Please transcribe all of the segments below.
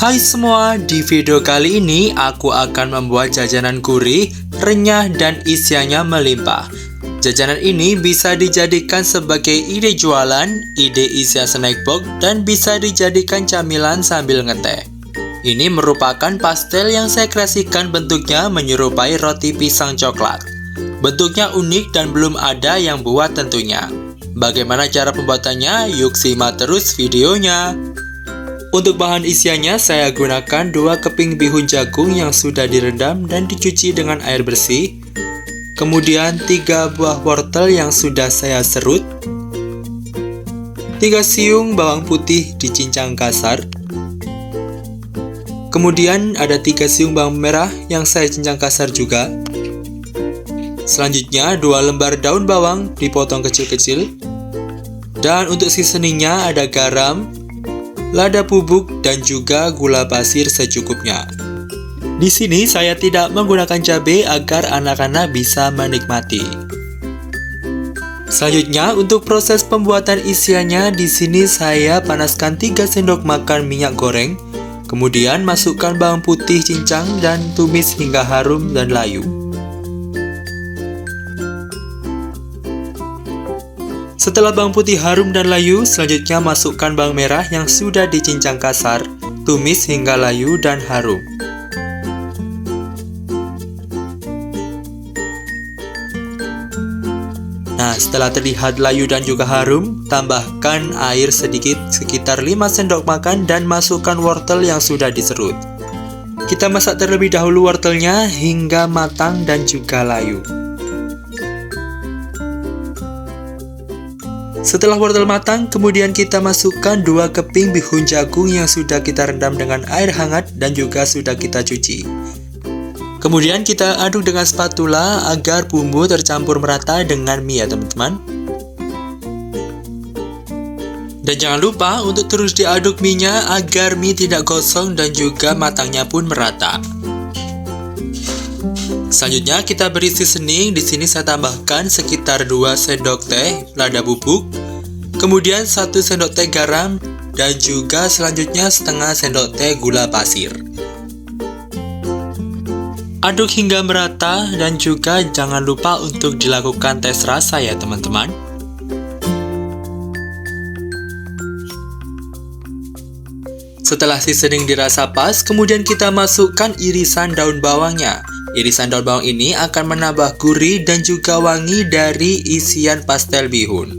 Hai semua, di video kali ini aku akan membuat jajanan gurih, renyah, dan isiannya melimpah. Jajanan ini bisa dijadikan sebagai ide jualan, ide isian snack box, dan bisa dijadikan camilan sambil ngeteh. Ini merupakan pastel yang saya kreasikan, bentuknya menyerupai roti pisang coklat. Bentuknya unik dan belum ada yang buat tentunya. Bagaimana cara pembuatannya? Yuk simak terus videonya. Untuk bahan isiannya, saya gunakan 2 keping bihun jagung yang sudah direndam dan dicuci dengan air bersih. Kemudian 3 buah wortel yang sudah saya serut. 3 siung bawang putih dicincang kasar. Kemudian ada 3 siung bawang merah yang saya cincang kasar juga. Selanjutnya 2 lembar daun bawang dipotong kecil-kecil. Dan untuk seasoningnya ada garam, lada bubuk, dan juga gula pasir secukupnya. Di sini saya tidak menggunakan cabai agar anak-anak bisa menikmati. Selanjutnya untuk proses pembuatan isiannya, di sini saya panaskan 3 sendok makan minyak goreng. Kemudian masukkan bawang putih cincang dan tumis hingga harum dan layu. Setelah bawang putih harum dan layu, selanjutnya masukkan bawang merah yang sudah dicincang kasar, tumis hingga layu dan harum. Nah, setelah terlihat layu dan juga harum, tambahkan air sedikit sekitar 5 sendok makan dan masukkan wortel yang sudah diserut. Kita masak terlebih dahulu wortelnya hingga matang dan juga layu. Setelah wortel matang, kemudian kita masukkan 2 keping bihun jagung yang sudah kita rendam dengan air hangat dan juga sudah kita cuci. Kemudian kita aduk dengan spatula agar bumbu tercampur merata dengan mie ya teman-teman. Dan jangan lupa untuk terus diaduk mie-nya agar mie tidak gosong dan juga matangnya pun merata. Selanjutnya kita beri seasoning. Di sini saya tambahkan sekitar 2 sendok teh lada bubuk, kemudian 1 sendok teh garam, dan juga selanjutnya setengah sendok teh gula pasir. Aduk hingga merata dan juga jangan lupa untuk dilakukan tes rasa ya teman-teman. Setelah seasoning dirasa pas, kemudian kita masukkan irisan daun bawangnya. Irisan daun bawang ini akan menambah gurih dan juga wangi dari isian pastel bihun.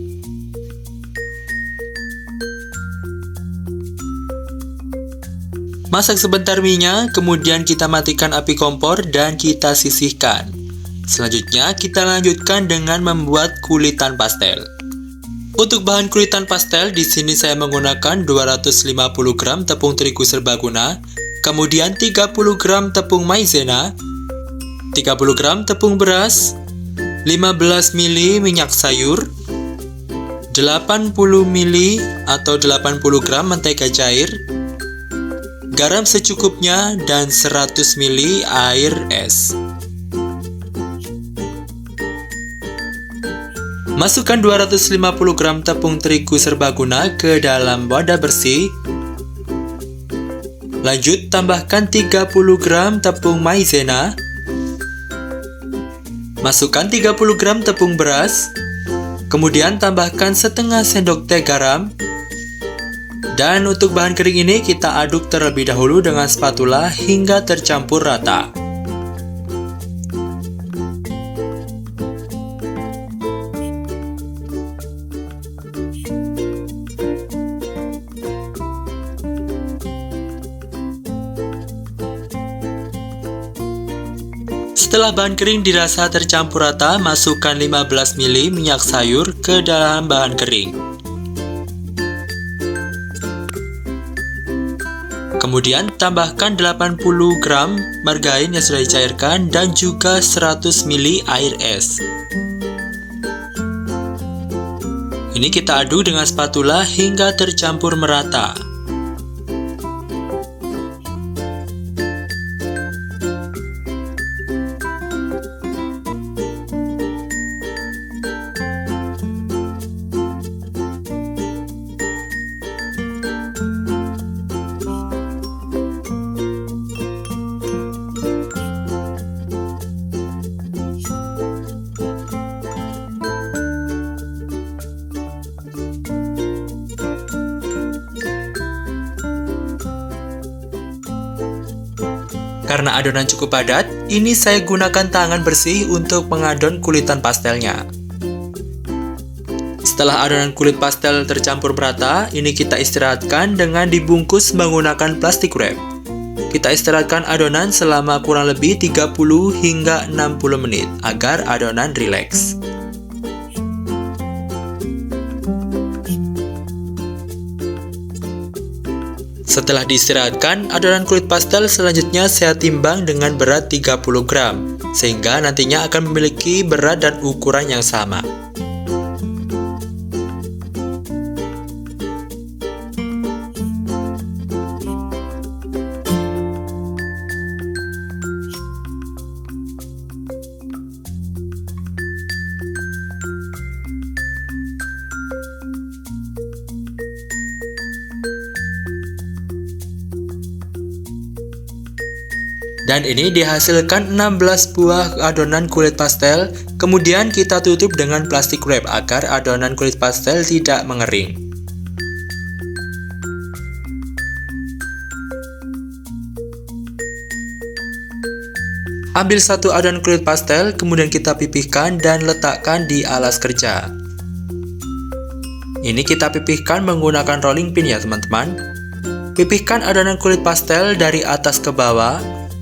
Masak sebentar mie-nya, kemudian kita matikan api kompor dan kita sisihkan. Selanjutnya kita lanjutkan dengan membuat kulitan pastel. Untuk bahan kulitan pastel, di sini saya menggunakan 250 gram tepung terigu serbaguna, kemudian 30 gram tepung maizena, 30 gram tepung beras, 15 ml minyak sayur, 80 ml atau 80 gram mentega cair, garam secukupnya, dan 100 ml air es. Masukkan 250 gram tepung terigu serbaguna ke dalam wadah bersih. Lanjut tambahkan 30 gram tepung maizena. Masukkan 30 gram tepung beras. Kemudian tambahkan setengah sendok teh garam. Dan untuk bahan kering ini kita aduk terlebih dahulu dengan spatula hingga tercampur rata. Setelah bahan kering dirasa tercampur rata, masukkan 15 ml minyak sayur ke dalam bahan kering. Kemudian tambahkan 80 gram margarin yang sudah dicairkan dan juga 100 ml air es. Ini kita aduk dengan spatula hingga tercampur merata. Karena adonan cukup padat, ini saya gunakan tangan bersih untuk mengadon kulitan pastelnya. Setelah adonan kulit pastel tercampur merata, ini kita istirahatkan dengan dibungkus menggunakan plastik wrap. Kita istirahatkan adonan selama kurang lebih 30 hingga 60 menit agar adonan rileks. Setelah diistirahatkan, adonan kulit pastel selanjutnya saya timbang dengan berat 30 gram, sehingga nantinya akan memiliki berat dan ukuran yang sama. Dan ini dihasilkan 16 buah adonan kulit pastel. Kemudian kita tutup dengan plastik wrap agar adonan kulit pastel tidak mengering. Ambil satu adonan kulit pastel, kemudian kita pipihkan dan letakkan di alas kerja. Ini kita pipihkan menggunakan rolling pin ya teman-teman. Pipihkan adonan kulit pastel dari atas ke bawah.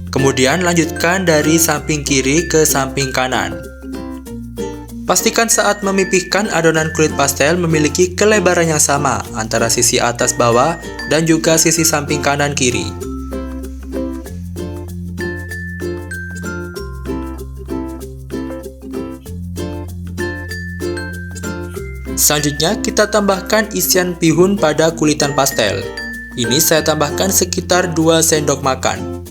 Kemudian lanjutkan dari samping kiri ke samping kanan. Pastikan saat memipihkan adonan kulit pastel memiliki kelebaran yang sama antara sisi atas bawah dan juga sisi samping kanan kiri. Selanjutnya kita tambahkan isian bihun pada kulitan pastel. Ini saya tambahkan sekitar 2 sendok makan.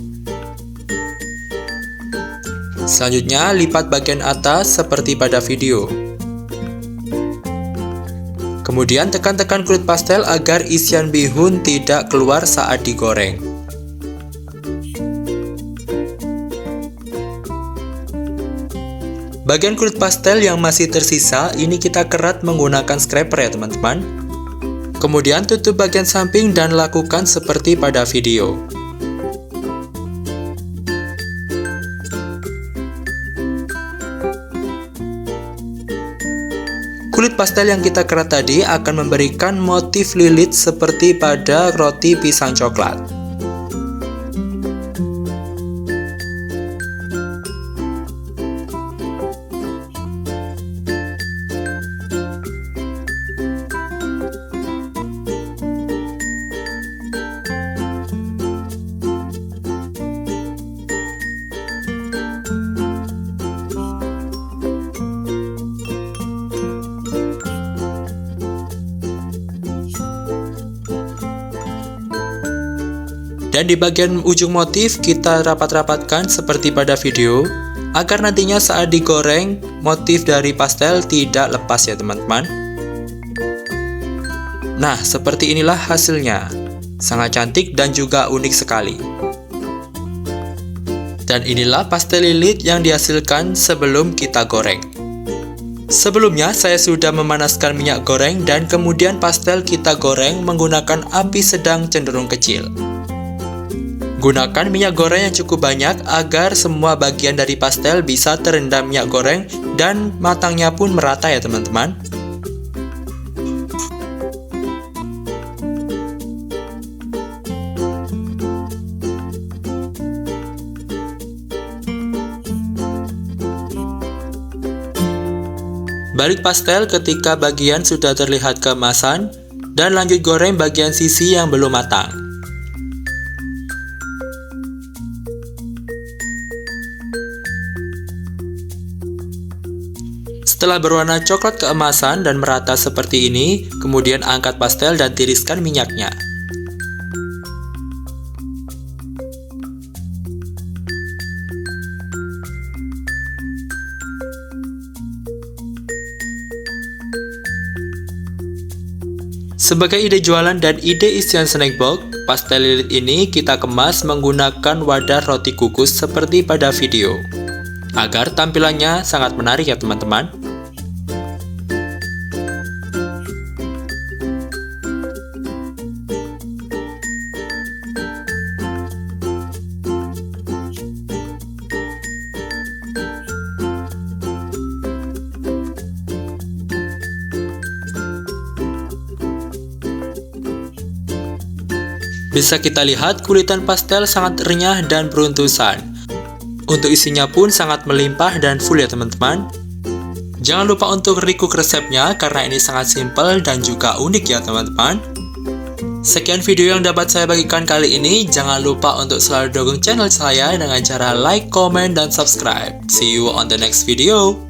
Selanjutnya, lipat bagian atas seperti pada video. Kemudian tekan-tekan kulit pastel agar isian bihun tidak keluar saat digoreng. Bagian kulit pastel yang masih tersisa, ini kita kerat menggunakan scraper ya teman-teman. Kemudian tutup bagian samping dan lakukan seperti pada video. Kulit pastel yang kita kerat tadi akan memberikan motif lilit seperti pada roti pisang coklat. Dan di bagian ujung motif kita rapat-rapatkan seperti pada video, agar nantinya saat digoreng, motif dari pastel tidak lepas ya teman-teman. Nah, seperti inilah hasilnya. Sangat cantik dan juga unik sekali. Dan inilah pastel lilit yang dihasilkan sebelum kita goreng. Sebelumnya, saya sudah memanaskan minyak goreng dan kemudian pastel kita goreng menggunakan api sedang cenderung kecil. Gunakan minyak goreng yang cukup banyak agar semua bagian dari pastel bisa terendam minyak goreng dan matangnya pun merata ya teman-teman. Balik pastel ketika bagian sudah terlihat keemasan dan lanjut goreng bagian sisi yang belum matang. Setelah berwarna coklat keemasan dan merata seperti ini, kemudian angkat pastel dan tiriskan minyaknya. Sebagai ide jualan dan ide isian snack box, pastel lilit ini kita kemas menggunakan wadah roti kukus seperti pada video, agar tampilannya sangat menarik ya teman-teman. Bisa kita lihat kulitan pastel sangat renyah dan beruntusan. Untuk isinya pun sangat melimpah dan full ya teman-teman. Jangan lupa untuk recook resepnya karena ini sangat simple dan juga unik ya teman-teman. Sekian video yang dapat saya bagikan kali ini. Jangan lupa untuk selalu dukung channel saya dengan cara like, comment, dan subscribe. See you on the next video.